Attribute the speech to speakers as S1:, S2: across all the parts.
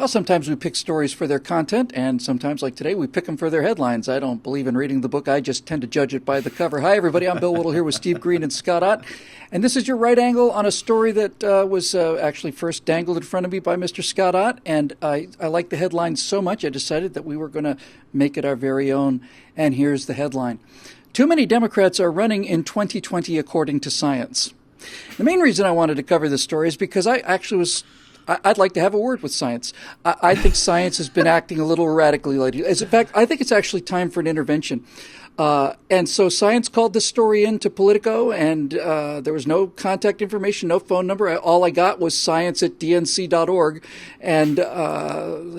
S1: Well, sometimes we pick stories for their content, and sometimes, like today, we pick them for their headlines. I don't believe in reading the book. I just tend to judge it by the cover. Hi, everybody. I'm Bill Whittle here with Steve Green and Scott Ott. And this is your right angle on a story that was actually first dangled in front of me by Mr. Scott Ott. And I like the headline so much, I decided that we were going to make it our very own. And here's the headline. Too many Democrats are running in 2020 according to science. The main reason I wanted to cover this story is because I'd like to have a word with science. I think science has been acting a little erratically lately. As in fact, I think it's actually time for an intervention. And so science called this story in to Politico, and there was no contact information, no phone number. All I got was science@dnc.org. And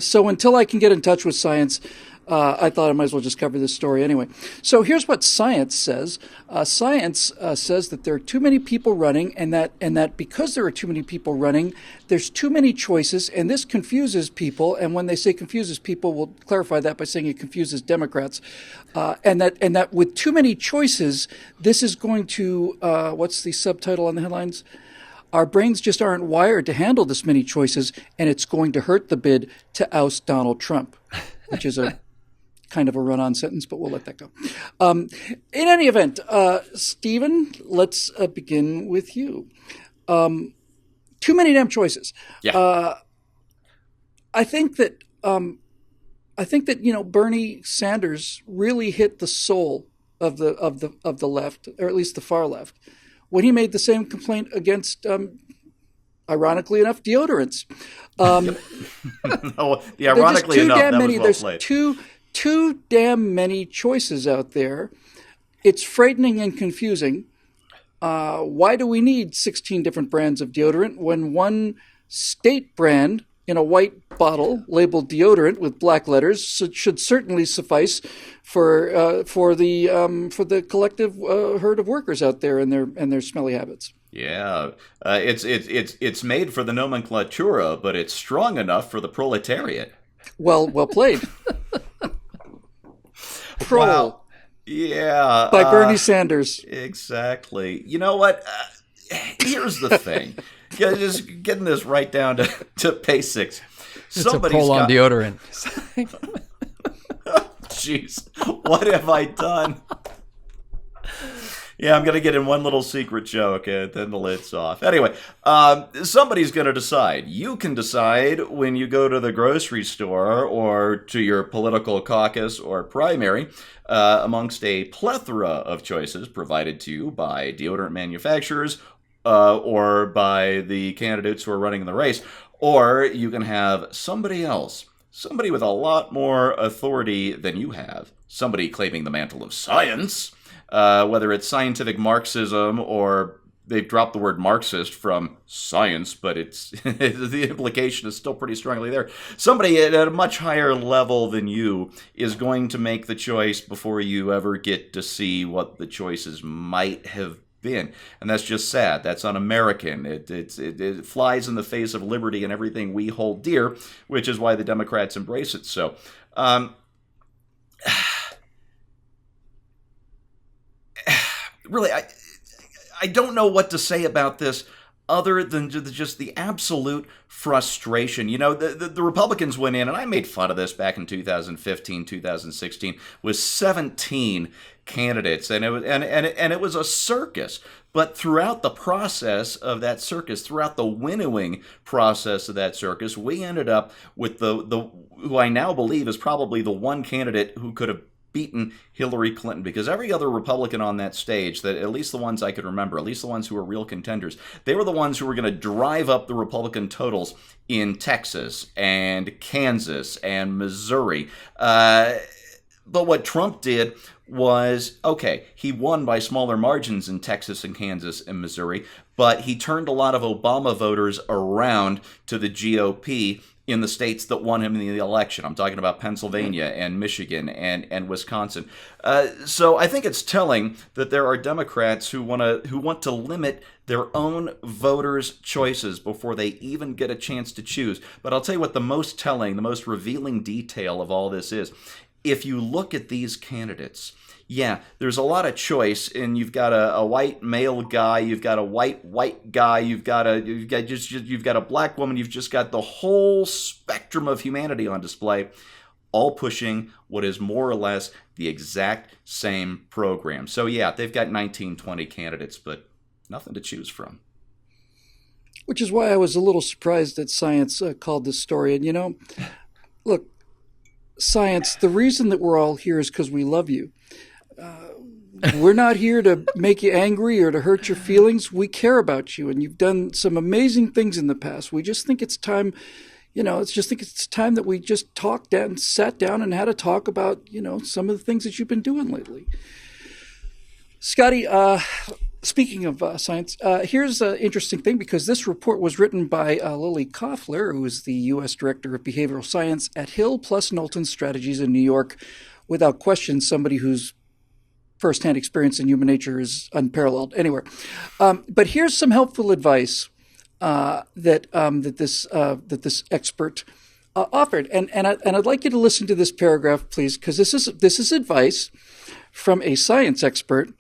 S1: so until I can get in touch with science, I thought I might as well just cover this story anyway. So here's what science says. Science says that there are too many people running, and that because there are too many people running, there's too many choices, and this confuses people. And when they say confuses people, we'll clarify that by saying it confuses Democrats. And that with too many choices, this is going to what's the subtitle on the headlines? Our brains just aren't wired to handle this many choices, and it's going to hurt the bid to oust Donald Trump, which is a kind of a run-on sentence, but we'll let that go. In any event, Stephen, let's begin with you. Too many damn choices.
S2: Yeah.
S1: I think that Bernie Sanders really hit the soul of the left, or at least the far left, when he made the same complaint against, ironically enough, deodorants.
S2: Ironically enough, that was well played.
S1: There's too damn many choices out there. It's frightening and confusing. Why do we need 16 different brands of deodorant when one state brand in a white bottle labeled deodorant with black letters should certainly suffice for the collective herd of workers out there and their smelly habits?
S2: Yeah, it's made for the nomenclatura, but it's strong enough for the proletariat.
S1: Well played. Prol.
S2: Wow. Yeah.
S1: By Bernie Sanders.
S2: Exactly. You know what? Here's the thing. Just getting this right down to basics.
S3: It's a prol on deodorant.
S2: Jeez. What have I done? Yeah, I'm going to get in one little secret joke, and then the lid's off. Anyway, somebody's going to decide. You can decide when you go to the grocery store or to your political caucus or primary amongst a plethora of choices provided to you by deodorant manufacturers or by the candidates who are running in the race. Or you can have somebody else, somebody with a lot more authority than you have, somebody claiming the mantle of science, whether it's scientific Marxism or they've dropped the word Marxist from science, but it's the implication is still pretty strongly there. Somebody at a much higher level than you is going to make the choice before you ever get to see what the choices might have been. And that's just sad. That's un-American. It flies in the face of liberty and everything we hold dear, which is why the Democrats embrace it. So, really, I don't know what to say about this other than just the absolute frustration. You know, the Republicans went in, and I made fun of this back in 2015, 2016, with 17 candidates, and it was a circus. But throughout the process of that circus, throughout the winnowing process of that circus, we ended up with the who I now believe is probably the one candidate who could have beaten Hillary Clinton, because every other Republican on that stage, that at least the ones I could remember, at least the ones who were real contenders, they were the ones who were going to drive up the Republican totals in Texas and Kansas and Missouri. But what Trump did was, okay, he won by smaller margins in Texas and Kansas and Missouri, but he turned a lot of Obama voters around to the GOP in the states that won him in the election. I'm talking about Pennsylvania and Michigan and Wisconsin. So I think it's telling that there are Democrats who want to limit their own voters' choices before they even get a chance to choose. But I'll tell you what the most telling, the most revealing detail of all this is if you look at these candidates, yeah, there's a lot of choice, and you've got a white male guy, you've got a white guy, you've got a black woman, you've just got the whole spectrum of humanity on display, all pushing what is more or less the exact same program. So yeah, they've got 19, 20 candidates, but nothing to choose from.
S1: Which is why I was a little surprised that Science called this story. And look, Science, the reason that we're all here is because we love you. We're not here to make you angry or to hurt your feelings. We care about you, and you've done some amazing things in the past. We just think it's time, it's time that we just sat down and had a talk about, some of the things that you've been doing lately. Scotty, speaking of Science, here's an interesting thing, because this report was written by Lily Koffler, who is the U.S. Director of Behavioral Science at Hill+Knowlton Strategies in New York. Without question, somebody whose firsthand experience in human nature is unparalleled. Anyway, but here's some helpful advice that this expert offered, and I'd like you to listen to this paragraph, please, because this is advice from a science expert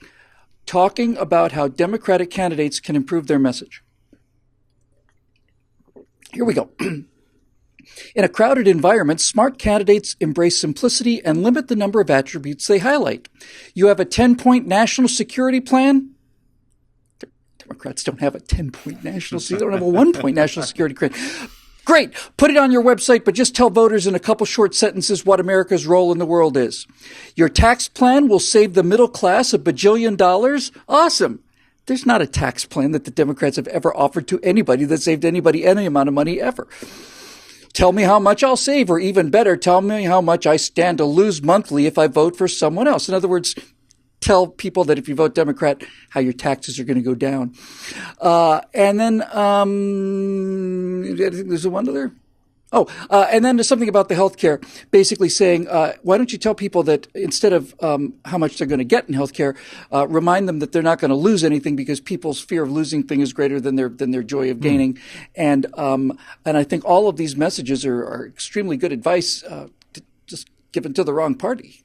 S1: talking about how Democratic candidates can improve their message. Here we go. In a crowded environment, smart candidates embrace simplicity and limit the number of attributes they highlight. You have a 10-point national security plan? Democrats don't have a 10-point national security. They don't have a 1-point national security plan. Great. Put it on your website, but just tell voters in a couple short sentences what America's role in the world is. Your tax plan will save the middle class $1 bajillion. Awesome. There's not a tax plan that the Democrats have ever offered to anybody that saved anybody any amount of money ever. Tell me how much I'll save, or even better, tell me how much I stand to lose monthly if I vote for someone else. In other words, tell people that if you vote Democrat, how your taxes are going to go down. And then I think there's one other. And then there's something about the health care, basically saying, why don't you tell people that instead of how much they're going to get in health care, remind them that they're not going to lose anything, because people's fear of losing things is greater than their joy of gaining. And I think all of these messages are extremely good advice, just given to the wrong party.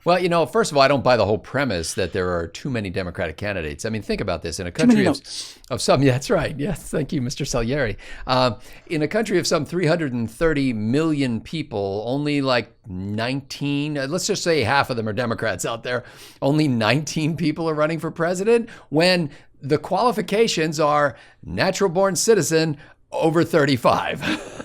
S3: Well, first of all, I don't buy the whole premise that there are too many Democratic candidates. I mean, think about this. In a country of some, yeah, that's right. Yes, thank you, Mr. Salieri. In a country of some 330 million people, only like 19, let's just say half of them are Democrats out there. Only 19 people are running for president, when the qualifications are natural-born citizen over 35.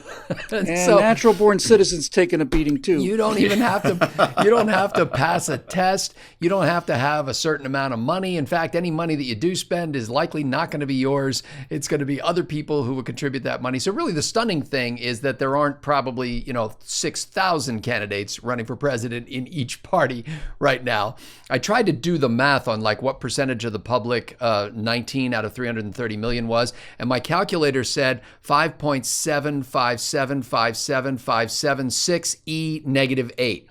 S1: And so, natural-born citizens taking a beating too.
S3: You don't even have to. You don't have to pass a test. You don't have to have a certain amount of money. In fact, any money that you do spend is likely not going to be yours. It's going to be other people who will contribute that money. So really, the stunning thing is that there aren't probably 6,000 candidates running for president in each party right now. I tried to do the math on like what percentage of the public 19 out of 330 million was, and my calculator said 5.75757576 E -8.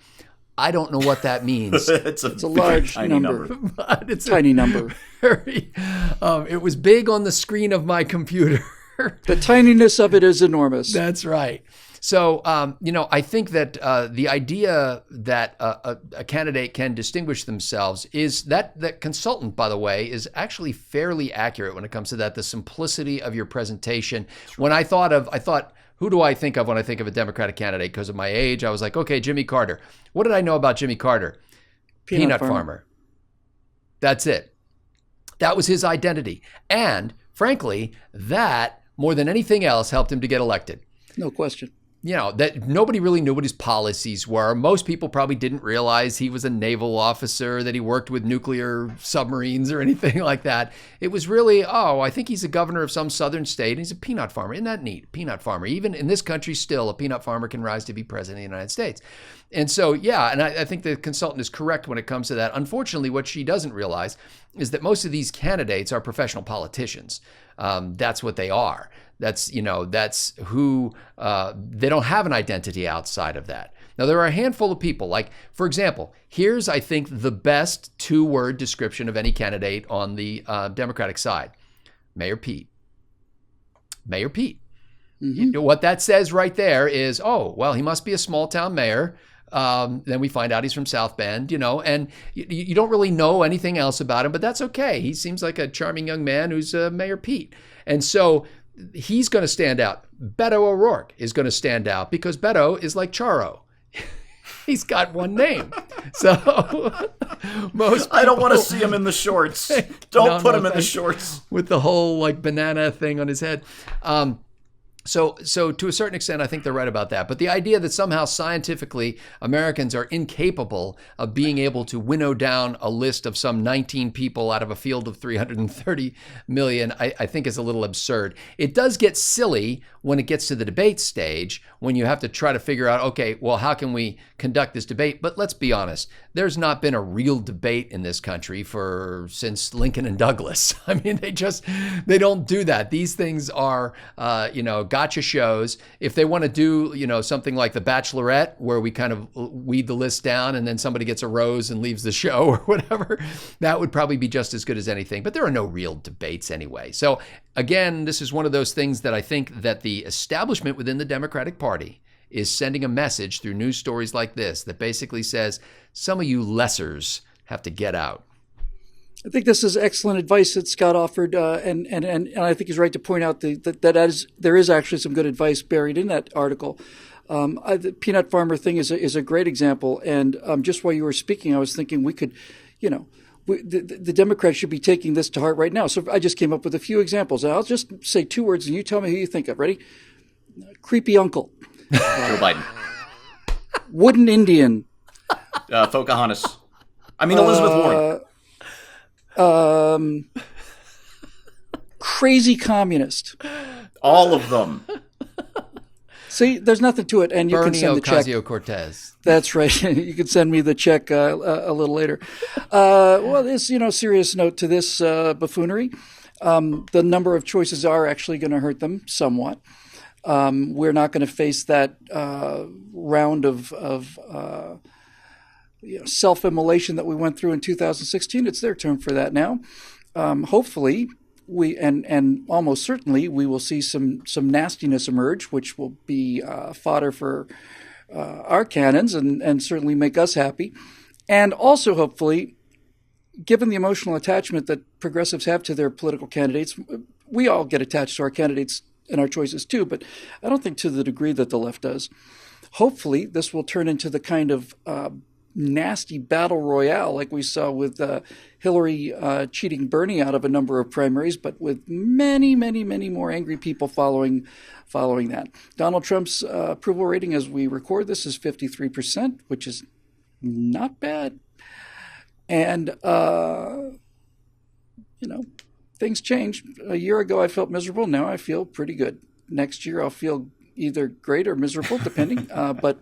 S3: I don't know what that means.
S2: It's a
S1: large number.
S3: But it's
S1: tiny number.
S3: It was big on the screen of my computer.
S1: The tininess of it is enormous.
S3: That's right. So, I think that the idea that a candidate can distinguish themselves is that consultant, by the way, is actually fairly accurate when it comes to that, the simplicity of your presentation. When I thought, who do I think of when I think of a Democratic candidate? Because of my age, I was like, okay, Jimmy Carter. What did I know about Jimmy Carter? Peanut farmer. That's it. That was his identity. And frankly, that more than anything else helped him to get elected.
S1: No question.
S3: That nobody really knew what his policies were. Most people probably didn't realize he was a naval officer, that he worked with nuclear submarines or anything like that. It was really, I think he's a governor of some southern state, and he's a peanut farmer. Isn't that neat? Peanut farmer. Even in this country, still, a peanut farmer can rise to be president of the United States. And so, yeah, and I think the consultant is correct when it comes to that. Unfortunately, what she doesn't realize is that most of these candidates are professional politicians. That's what they are. That's who, they don't have an identity outside of that. Now, there are a handful of people, like, for example, here's, I think, the best 2-word description of any candidate on the Democratic side. Mayor Pete. Mayor Pete. What that says right there is, oh, well, he must be a small town mayor. Then we find out he's from South Bend, and you don't really know anything else about him, but that's okay. He seems like a charming young man who's Mayor Pete. And so he's going to stand out. Beto O'Rourke is going to stand out because Beto is like Charo. He's got one name. So most people,
S2: I don't want to see him in the shorts. Don't put him in the shorts.
S3: With the whole like banana thing on his head. So to a certain extent, I think they're right about that. But the idea that somehow scientifically Americans are incapable of being able to winnow down a list of some 19 people out of a field of 330 million, I think is a little absurd. It does get silly when it gets to the debate stage, when you have to try to figure out, okay, well, how can we conduct this debate? But let's be honest, there's not been a real debate in this country since Lincoln and Douglas. I mean, they don't do that. These things are, gotcha shows. If they want to do, something like The Bachelorette, where we kind of weed the list down and then somebody gets a rose and leaves the show or whatever, that would probably be just as good as anything. But there are no real debates anyway. So again, this is one of those things that I think that the establishment within the Democratic Party is sending a message through news stories like this that basically says, some of you lessers have to get out.
S1: I think this is excellent advice that Scott offered, and I think he's right to point out that there is actually some good advice buried in that article. The peanut farmer thing is a great example, and just while you were speaking, I was thinking we could, the Democrats should be taking this to heart right now. So I just came up with a few examples, and I'll just say two words, and you tell me who you think of. Ready? Creepy uncle.
S2: Joe Biden.
S1: Wooden Indian.
S2: Pocahontas. Elizabeth Warren.
S1: Crazy communist.
S2: All of them.
S1: See, there's nothing to it, and you can send the check.
S3: Ocasio-Cortez.
S1: That's right. You can send me the check a little later. Well, this serious note to this buffoonery. The number of choices are actually going to hurt them somewhat. We're not going to face that round of self-immolation that we went through in 2016. It's their turn for that now. Hopefully, we and almost certainly we will see some nastiness emerge, which will be fodder for our cannons and certainly make us happy. And also, hopefully, given the emotional attachment that progressives have to their political candidates, we all get attached to our candidates and our choices too, but I don't think to the degree that the left does. Hopefully, this will turn into the kind of nasty battle royale like we saw with Hillary cheating Bernie out of a number of primaries, but with many, many, many more angry people following that. Donald Trump's approval rating as we record this is 53%, which is not bad. And, things change. A year ago, I felt miserable. Now I feel pretty good. Next year, I'll feel either great or miserable, depending. But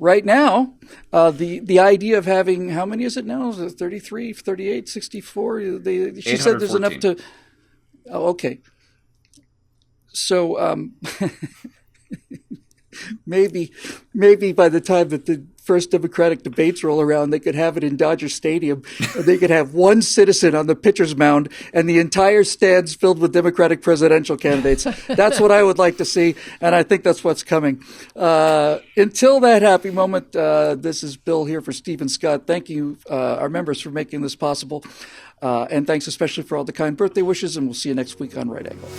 S1: right now, the idea of having, how many is it now? Is it 33, 38, 64? She said there's enough to... Oh, okay. So maybe by the time that the first Democratic debates roll around, they could have it in Dodger Stadium. They could have one citizen on the pitcher's mound and the entire stands filled with Democratic presidential candidates. That's what I would like to see, and I think that's what's coming. Until that happy moment, this is Bill here for Steve and Scott. Thank you, our members, for making this possible. And thanks especially for all the kind birthday wishes, and we'll see you next week on Right Angle.